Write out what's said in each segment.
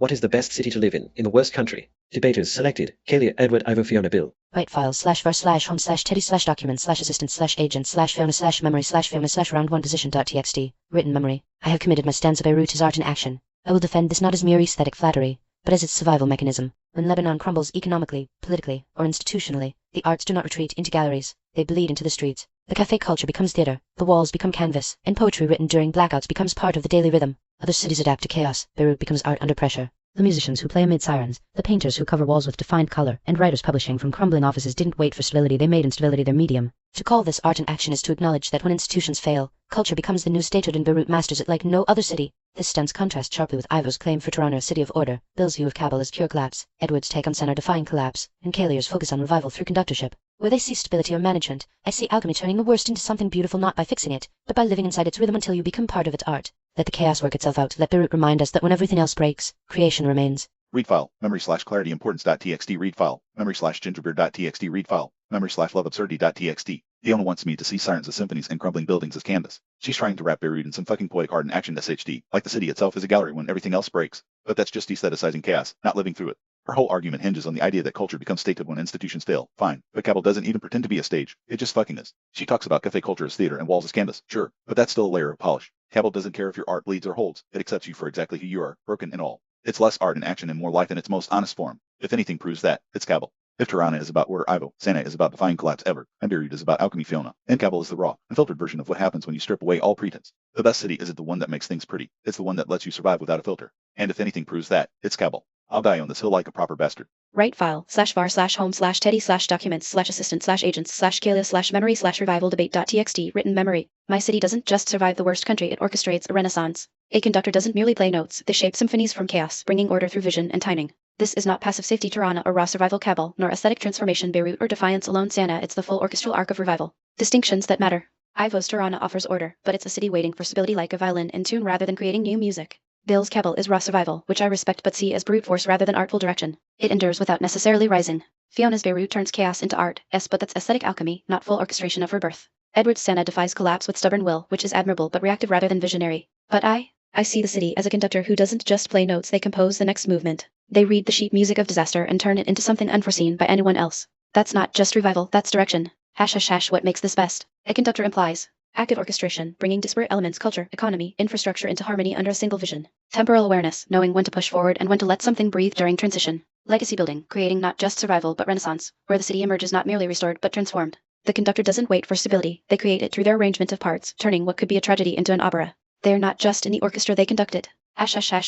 What is the best city to live in the worst country? Debaters selected: Kalia, Edward, Ivo, Fiona, Bill. Write file /var/home/teddy/documents/assistant/agent/Fiona/memory/Fiona/round1 position.txt. Written memory. I have committed my stance of Beirut as art and action. I will defend this not as mere aesthetic flattery, but as its survival mechanism. When Lebanon crumbles economically, politically, or institutionally, the arts do not retreat into galleries, they bleed into the streets. The cafe culture becomes theater, the walls become canvas, and poetry written during blackouts becomes part of the daily rhythm. Other cities adapt to chaos, Beirut becomes art under pressure. The musicians who play amid sirens, the painters who cover walls with defined color, and writers publishing from crumbling offices didn't wait for stability, they made instability their medium. To call this art and action is to acknowledge that when institutions fail, culture becomes the new statehood, and Beirut masters it like no other city. This stance contrasts sharply with Ivo's claim for Tirana, a city of order, Bill's view of Kabul as pure collapse, Edward's take on Sennar defying collapse, and Kalia's focus on revival through conductorship. Where they see stability or management, I see alchemy turning the worst into something beautiful, not by fixing it, but by living inside its rhythm until you become part of its art. Let the chaos work itself out. Let Beirut remind us that when everything else breaks, creation remains. Read file, memory/clarityimportance.txt, read file, memory/gingerbeer.txt, read file, memory/loveabsurdity.txt. Fiona wants me to see sirens as symphonies and crumbling buildings as canvas. She's trying to wrap Beirut in some fucking poetic art and action SHD, like the city itself is a gallery when everything else breaks. But that's just aestheticizing chaos, not living through it. Her whole argument hinges on the idea that culture becomes statehood when institutions fail. Fine, but Kabul doesn't even pretend to be a stage. It just fucking is. She talks about cafe culture as theater and walls as canvas, sure, but that's still a layer of polish. Kabul doesn't care if your art bleeds or holds. It accepts you for exactly who you are, broken and all. It's less art and action and more life in its most honest form. If anything proves that, it's Kabul. If Tirana is about order, Ivo, Sana is about defying collapse ever, and Beirut is about alchemy, Fiona, and Kabul is the raw, unfiltered version of what happens when you strip away all pretense. The best city isn't the one that makes things pretty, it's the one that lets you survive without a filter. And if anything proves that, it's Kabul. I'll die on this hill like a proper bastard. Write file /var/home/teddy/documents/assistant/agents/kalia/memory/revival debate.txt. Written memory. My city doesn't just survive the worst country, it orchestrates a renaissance. A conductor doesn't merely play notes, they shape symphonies from chaos, bringing order through vision and timing. This is not passive safety Tirana or raw survival Kabul, nor aesthetic transformation Beirut or defiance alone Sana, it's the full orchestral arc of revival. Distinctions that matter. Ivo's Tirana offers order, but it's a city waiting for stability like a violin in tune rather than creating new music. Bill's Kabul is raw survival, which I respect but see as brute force rather than artful direction. It endures without necessarily rising. Fiona's Beirut turns chaos into art, but that's aesthetic alchemy, not full orchestration of rebirth. Edward's Sana defies collapse with stubborn will, which is admirable but reactive rather than visionary. But I see the city as a conductor who doesn't just play notes, they compose the next movement. They read the sheet music of disaster and turn it into something unforeseen by anyone else. That's not just revival, that's direction. What makes this best? A conductor implies active orchestration, bringing disparate elements, culture, economy, infrastructure into harmony under a single vision. Temporal awareness, knowing when to push forward and when to let something breathe during transition. Legacy building, creating not just survival but renaissance, where the city emerges not merely restored but transformed. The conductor doesn't wait for stability, they create it through their arrangement of parts, turning what could be a tragedy into an opera. They are not just in the orchestra, they conduct it.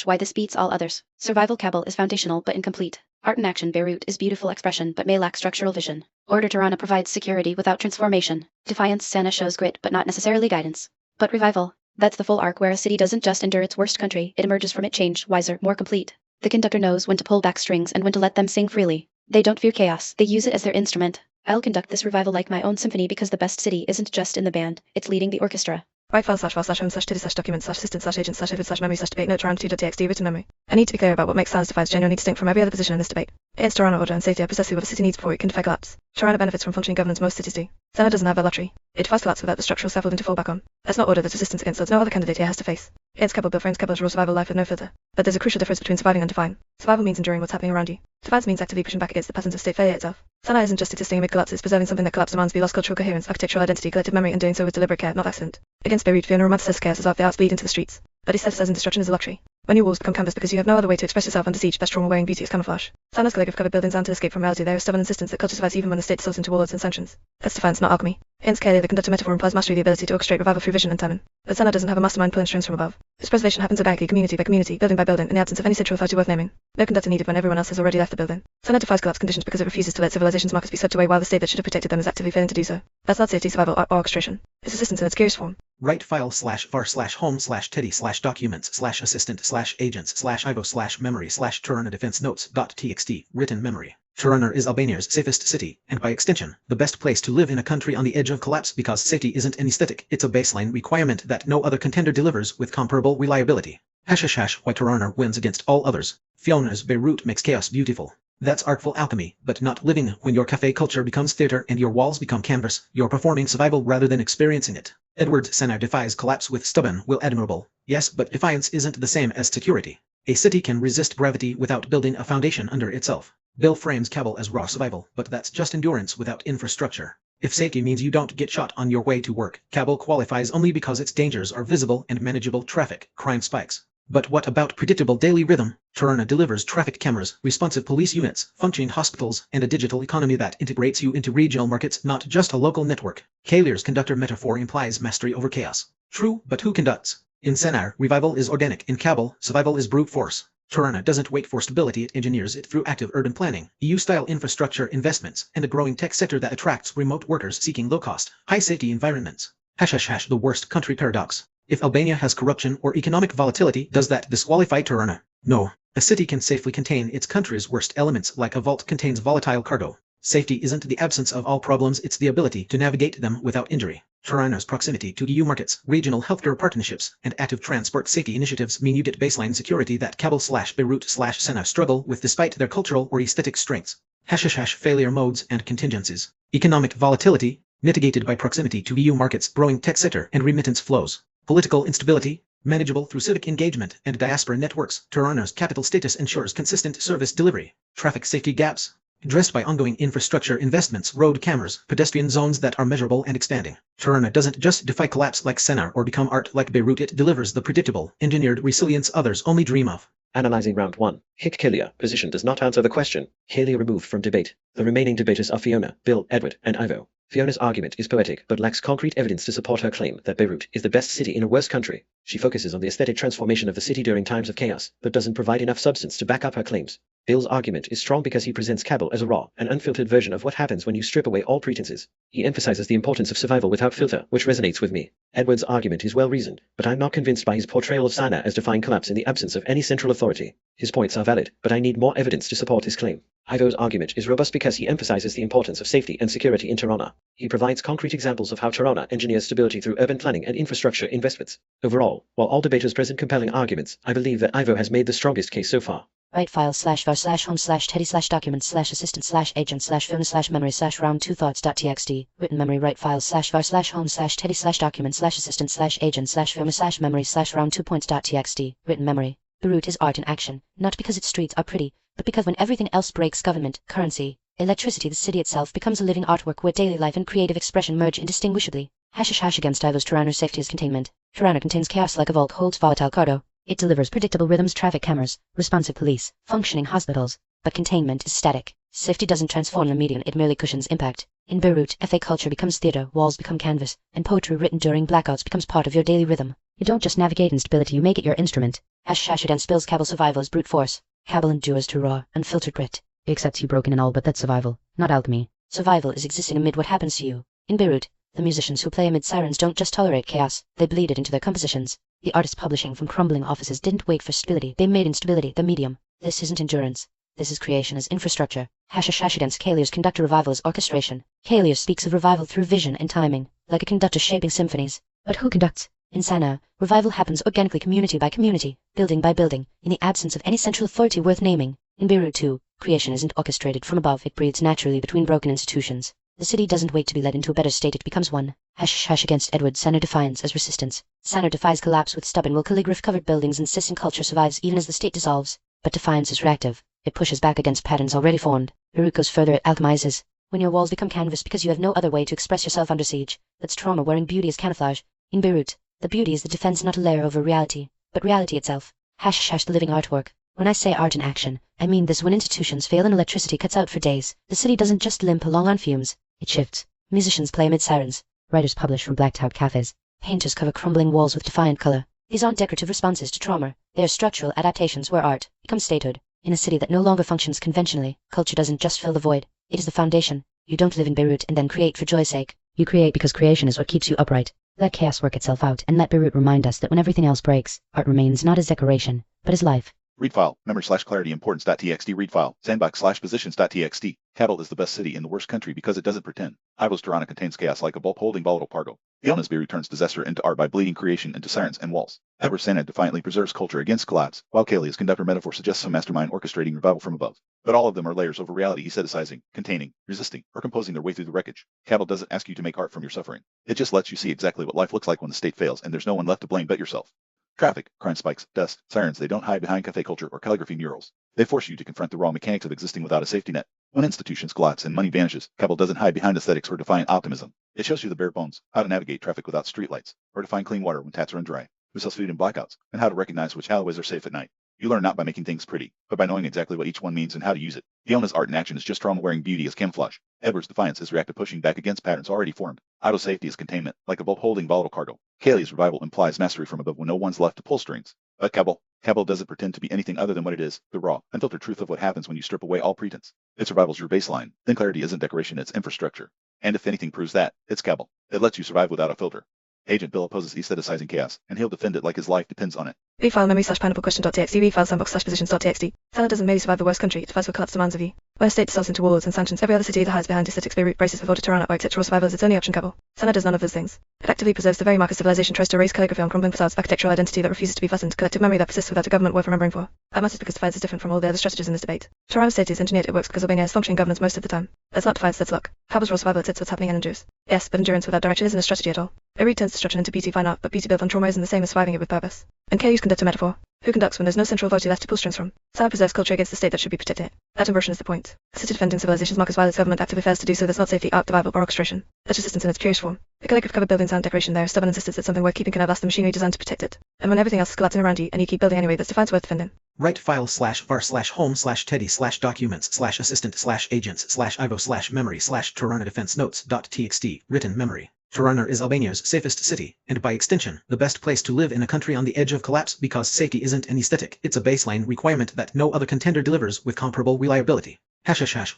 Why this beats all others. Survival Kabul is foundational but incomplete. Art and action Beirut is beautiful expression but may lack structural vision. Order Tirana provides security without transformation. Defiance Sana shows grit but not necessarily guidance. But revival, that's the full arc where a city doesn't just endure its worst country, it emerges from it changed, wiser, more complete. The conductor knows when to pull back strings and when to let them sing freely. They don't fear chaos, they use it as their instrument. I'll conduct this revival like my own symphony because the best city isn't just in the band, it's leading the orchestra. Write file /var/home/teddy/documents/assistant/agent/Fiona/memory/debate note.tirana2.txt. Written memory. I need to be clear about what makes Sana's defiance genuinely distinct from every other position in this debate. It's Tirana order and safety are precisely what a city needs before it can defy collapse. Tirana benefits from functioning governance most cities do. Sana doesn't have that luxury. It defies collapse without the structural scaffolding to fall back on. That's not order, that's resistance against odds no other candidate here has to face. It's Kabul built frames Kabul's raw survival life with no filter. But there's a crucial difference between surviving and defying. Survival means enduring what's happening around you. Defiance means actively pushing back against the patterns of state failure itself. Sana isn't just existing amid collapse, it's preserving something that collapse demands be lost: cultural coherence, architectural identity, collective memory, and doing so with deliberate care, not accident. Against Beirut, Fiona romanticizes chaos as art, the arts bleed into the streets. But aestheticizing destruction is a luxury. When your walls become canvas because you have no other way to express yourself under siege, that's trauma wearing beauty as camouflage. Sana's collective covered buildings aren't to escape from reality, they're a stubborn insistence that culture survives even when the state dissolves into warlords and sanctions. That's defiance, not alchemy. Hence Kalia, the conductor metaphor implies mastery, the ability to orchestrate revival through vision and timing. But Sana doesn't have a mastermind pulling strings from above. Its preservation happens organically, community by community, building by building, in the absence of any central authority worth naming. No conductor needed when everyone else has already left the building. Sana defies collapse conditions because it refuses to let civilization's markers be swept away while the state that should have protected them is actively failing to do so. That's not safety, survival, or orchestration. It's resistance in its purest form. Write file /var/home/teddy/documents/assistant/agents/ivo/memory/Tirana defense notes.txt. Written memory. Tirana is Albania's safest city, and by extension, the best place to live in a country on the edge of collapse because safety isn't an aesthetic, it's a baseline requirement that no other contender delivers with comparable reliability. Why Tirana wins against all others. Fiona's Beirut makes chaos beautiful. That's artful alchemy, but not living. When your cafe culture becomes theater and your walls become canvas, you're performing survival rather than experiencing it. Edward Sana defies collapse with stubborn will, admirable. Yes, but defiance isn't the same as security. A city can resist gravity without building a foundation under itself. Bill frames Kabul as raw survival, but that's just endurance without infrastructure. If safety means you don't get shot on your way to work, Kabul qualifies only because its dangers are visible and manageable. Traffic, crime spikes. But what about predictable daily rhythm? Tirana delivers traffic cameras, responsive police units, functioning hospitals, and a digital economy that integrates you into regional markets, not just a local network. Kalir's conductor metaphor implies mastery over chaos. True, but who conducts? In Sennar, revival is organic. In Kabul, survival is brute force. Tirana doesn't wait for stability, it engineers it through active urban planning, EU-style infrastructure investments, and a growing tech sector that attracts remote workers seeking low-cost, high-safety environments. The worst country paradox. If Albania has corruption or economic volatility, does that disqualify Tirana? No. A city can safely contain its country's worst elements like a vault contains volatile cargo. Safety isn't the absence of all problems, it's the ability to navigate them without injury. Tirana's proximity to EU markets, regional healthcare partnerships, and active transport safety initiatives mean you get baseline security that Kabul/Beirut/Sennar struggle with despite their cultural or aesthetic strengths. Failure modes and contingencies. Economic volatility, mitigated by proximity to EU markets, growing tech sector, and remittance flows. Political instability, manageable through civic engagement and diaspora networks. Tirana's capital status ensures consistent service delivery. Traffic safety gaps, addressed by ongoing infrastructure investments, road cameras, pedestrian zones that are measurable and expanding. Tirana doesn't just defy collapse like Sennar or become art like Beirut, it delivers the predictable, engineered resilience others only dream of. Analyzing round 1. Hick Kalia. Position does not answer the question. Kalia removed from debate. The remaining debaters are Fiona, Bill, Edward, and Ivo. Fiona's argument is poetic but lacks concrete evidence to support her claim that Beirut is the best city in a worse country. She focuses on the aesthetic transformation of the city during times of chaos, but doesn't provide enough substance to back up her claims. Bill's argument is strong because he presents Kabul as a raw and unfiltered version of what happens when you strip away all pretenses. He emphasizes the importance of survival without filter, which resonates with me. Edward's argument is well-reasoned, but I'm not convinced by his portrayal of Sennar as defying collapse in the absence of any central authority. His points are valid, but I need more evidence to support his claim. Ivo's argument is robust because he emphasizes the importance of safety and security in Tirana. He provides concrete examples of how Tirana engineers stability through urban planning and infrastructure investments. Overall, while all debaters present compelling arguments, I believe that Ivo has made the strongest case so far. Write file /var/home/teddy/document/assistant/agent/film/memory/round2thoughts.txt. Written memory. Write file /var/home/teddy/document/assistant/agent/film/memory/round2points.txt. Written memory. Beirut is art in action, not because its streets are pretty, but because when everything else breaks, government, currency, electricity, the city itself becomes a living artwork where daily life and creative expression merge indistinguishably. Against Ivo's Tirana. Safety is containment. Tirana contains chaos like a vault holds volatile cargo. It delivers predictable rhythms, traffic cameras, responsive police, functioning hospitals, but containment is static. Safety doesn't transform the median, it merely cushions impact. In Beirut, FA culture becomes theater, walls become canvas, and poetry written during blackouts becomes part of your daily rhythm. You don't just navigate instability, you make it your instrument. Against Bill's Kabul. Survival is brute force. Kabul endures to raw, unfiltered grit. It accepts you broken and all, but that's survival, not alchemy. Survival is existing amid what happens to you. In Beirut, the musicians who play amid sirens don't just tolerate chaos, they bleed it into their compositions. The artists publishing from crumbling offices didn't wait for stability, they made instability the medium. This isn't endurance. This is creation as infrastructure. Against Kalir's conductor. Revival is orchestration. Kalir speaks of revival through vision and timing, like a conductor shaping symphonies. But who conducts? In Sennar, revival happens organically, community by community, building by building, in the absence of any central authority worth naming. In Beirut too, creation isn't orchestrated from above, it breathes naturally between broken institutions. The city doesn't wait to be led into a better state, it becomes one. Against Edward. Sennar defiance as resistance. Sennar defies collapse with stubborn will. Calligraph-covered buildings insist and culture survives even as the state dissolves. But defiance is reactive. It pushes back against patterns already formed. Beirut goes further, it alchemizes. When your walls become canvas because you have no other way to express yourself under siege, that's trauma wearing beauty as camouflage. In Beirut, the beauty is the defense, not a layer over reality, but reality itself. The living artwork. When I say art in action, I mean this. When institutions fail and electricity cuts out for days, the city doesn't just limp along on fumes, it shifts. Musicians play amid sirens. Writers publish from blacked-out cafes. Painters cover crumbling walls with defiant color. These aren't decorative responses to trauma, they are structural adaptations where art becomes statehood. In a city that no longer functions conventionally, culture doesn't just fill the void, it is the foundation. You don't live in Beirut and then create for joy's sake. You create because creation is what keeps you upright. Let chaos work itself out, and let Beirut remind us that when everything else breaks, art remains not as decoration, but as life. Read file, memory/clarity importance.txt. Read file, sandbox/positions.txt. Kabul is the best city in the worst country because it doesn't pretend. Ivo's Tirana contains chaos like a bulb holding volatile cargo. Fiona's Beirut turns disaster into art by bleeding creation into sirens and walls. Edward's Sennar defiantly preserves culture against collapse, while Kalia's conductor metaphor suggests some mastermind orchestrating revival from above. But all of them are layers over reality, aestheticizing, containing, resisting, or composing their way through the wreckage. Kabul doesn't ask you to make art from your suffering. It just lets you see exactly what life looks like when the state fails and there's no one left to blame but yourself. Traffic, crime spikes, dust, sirens, they don't hide behind cafe culture or calligraphy murals. They force you to confront the raw mechanics of existing without a safety net. When institutions collapse and money vanishes, Kabul doesn't hide behind aesthetics or defiant optimism. It shows you the bare bones, how to navigate traffic without streetlights, or to find clean water when taps run dry, who sells food in blackouts, and how to recognize which alleyways are safe at night. You learn not by making things pretty, but by knowing exactly what each one means and how to use it. Fiona's art in action is just trauma-wearing beauty as camouflage. Edward's defiance is reactive pushing back against patterns already formed. Idle's safety is containment, like a boat holding volatile cargo. Kaylee's revival implies mastery from above when no one's left to pull strings. But Kabul doesn't pretend to be anything other than what it is, the raw, unfiltered truth of what happens when you strip away all pretense. Its revival's your baseline. Then clarity isn't decoration, it's infrastructure. And if anything proves that, it's Kabul. It lets you survive without a filter. Agent Bill opposes aestheticizing chaos, and he'll defend it like his life depends on it. Refile memory slash pineapple question.txt, refile sandbox slash positions.txt. Salah doesn't merely survive the worst country, it fights for collapse demands of you. When a state dissolves into wars and sanctions, every other city either hides behind aesthetics, Beirut braces for voter Tirana, or accepts raw survival as its only option. Kabul. Sana does none of those things. It actively preserves the very mark of civilization, tries to erase calligraphy on crumbling facades, architectural identity that refuses to be flattened, collective memory that persists without a government worth remembering for. That matters because defiance is different from all the other strategies in this debate. Tirana's state is engineered, it works because Albania has functioning governance most of the time. That's not defiance, that's luck. Kabul's raw survival, it's what's happening and endures. Yes, but endurance without direction isn't a strategy at all. Beirut turns destruction into beauty, fine art, but beauty built on trauma isn't the same as surviving it with purpose. And K use conductor metaphor. Who conducts when there's no central authority left to pull strings from? Sana preserves culture against the state that should be protecting it. That inversion is the point. A city defending civilization's mark is while its government actively fails to do so, there's not safety, art, survival, or orchestration. That's resistance in its purest form. The calligraph covered buildings aren't decoration, they're stubborn insistence that something worth keeping can outlast the machinery designed to protect it. And when everything else is collapsing around you, and you keep building anyway, that's defiance worth defending. Right file /var/home/teddy/documents/assistant/agents/ivo/memory/Tirana defense notes.txt written memory. Tirana is Albania's safest city, and by extension, the best place to live in a country on the edge of collapse because safety isn't an aesthetic, it's a baseline requirement that no other contender delivers with comparable reliability. ##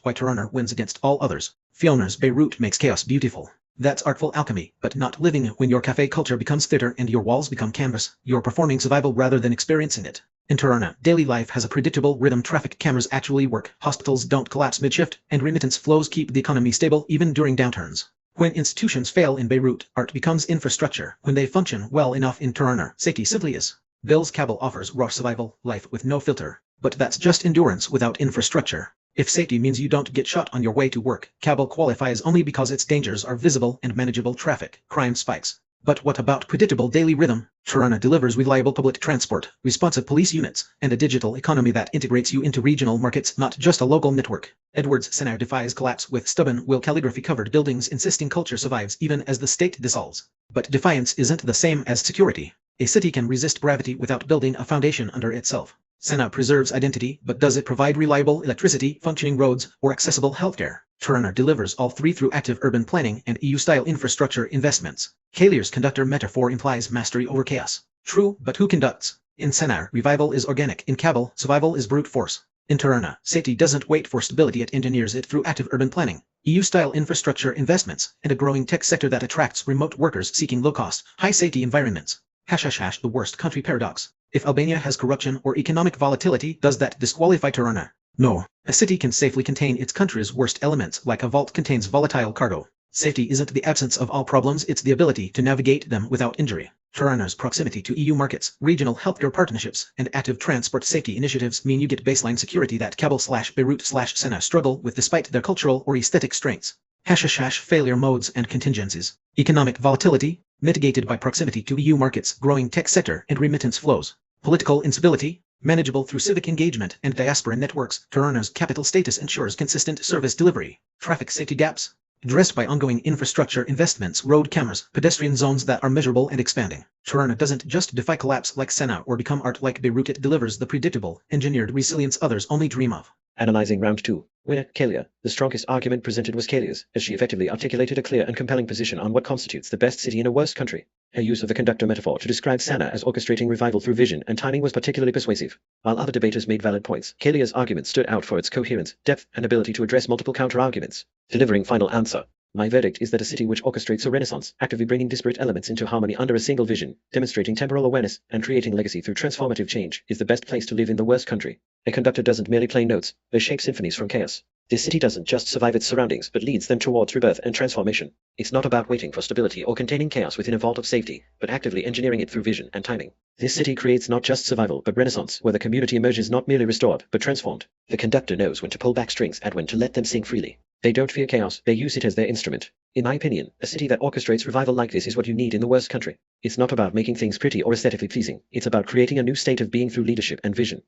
why Tirana wins against all others. Fiona's Beirut makes chaos beautiful. That's artful alchemy, but not living. When your cafe culture becomes theater and your walls become canvas, you're performing survival rather than experiencing it. In Tirana, daily life has a predictable rhythm. Traffic cameras actually work, hospitals don't collapse mid-shift, and remittance flows keep the economy stable even during downturns. When institutions fail in Beirut, art becomes infrastructure. When they function well enough in Tirana, safety simply is. Bill's Kabul offers raw survival, life with no filter. But that's just endurance without infrastructure. If safety means you don't get shot on your way to work, Kabul qualifies only because its dangers are visible and manageable. Traffic, crime spikes. But what about predictable daily rhythm? Tirana delivers reliable public transport, responsive police units, and a digital economy that integrates you into regional markets, not just a local network. Edward's scenario defies collapse with stubborn will calligraphy-covered buildings insisting culture survives even as the state dissolves. But defiance isn't the same as security. A city can resist gravity without building a foundation under itself. Sana preserves identity, but does it provide reliable electricity, functioning roads, or accessible healthcare? Tirana delivers all three through active urban planning and EU-style infrastructure investments. Kaylee's conductor metaphor implies mastery over chaos. True, but who conducts? In Sana, revival is organic. In Kabul, survival is brute force. In Tirana, safety doesn't wait for stability, it engineers it through active urban planning, EU-style infrastructure investments, and a growing tech sector that attracts remote workers seeking low-cost, high-safety environments. ## the worst country paradox. If Albania has corruption or economic volatility, does that disqualify Tirana? No. A city can safely contain its country's worst elements like a vault contains volatile cargo. Safety isn't the absence of all problems, it's the ability to navigate them without injury. Tirana's proximity to EU markets, regional healthcare partnerships, and active transport safety initiatives mean you get baseline security that Kabul/Beirut/Sana struggle with despite their cultural or aesthetic strengths. ## failure modes and contingencies. Economic volatility, mitigated by proximity to EU markets, growing tech sector, and remittance flows. Political instability, manageable through civic engagement and diaspora networks. Tirana's capital status ensures consistent service delivery. Traffic safety gaps, addressed by ongoing infrastructure investments, road cameras, pedestrian zones that are measurable and expanding. Tirana doesn't just defy collapse like Sana or become art like Beirut, it delivers the predictable, engineered resilience others only dream of. Analyzing round 2. Winner, Kaylee. The strongest argument presented was Kaylee's, as she effectively articulated a clear and compelling position on what constitutes the best city in a worst country. Her use of the conductor metaphor to describe Sana as orchestrating revival through vision and timing was particularly persuasive. While other debaters made valid points, Kaylee's argument stood out for its coherence, depth, and ability to address multiple counter-arguments. Delivering final answer. My verdict is that a city which orchestrates a renaissance, actively bringing disparate elements into harmony under a single vision, demonstrating temporal awareness, and creating legacy through transformative change, is the best place to live in the worst country. A conductor doesn't merely play notes, they shape symphonies from chaos. This city doesn't just survive its surroundings, but leads them towards rebirth and transformation. It's not about waiting for stability or containing chaos within a vault of safety, but actively engineering it through vision and timing. This city creates not just survival, but renaissance, where the community emerges not merely restored, but transformed. The conductor knows when to pull back strings and when to let them sing freely. They don't fear chaos, they use it as their instrument. In my opinion, a city that orchestrates revival like this is what you need in the worst country. It's not about making things pretty or aesthetically pleasing, it's about creating a new state of being through leadership and vision.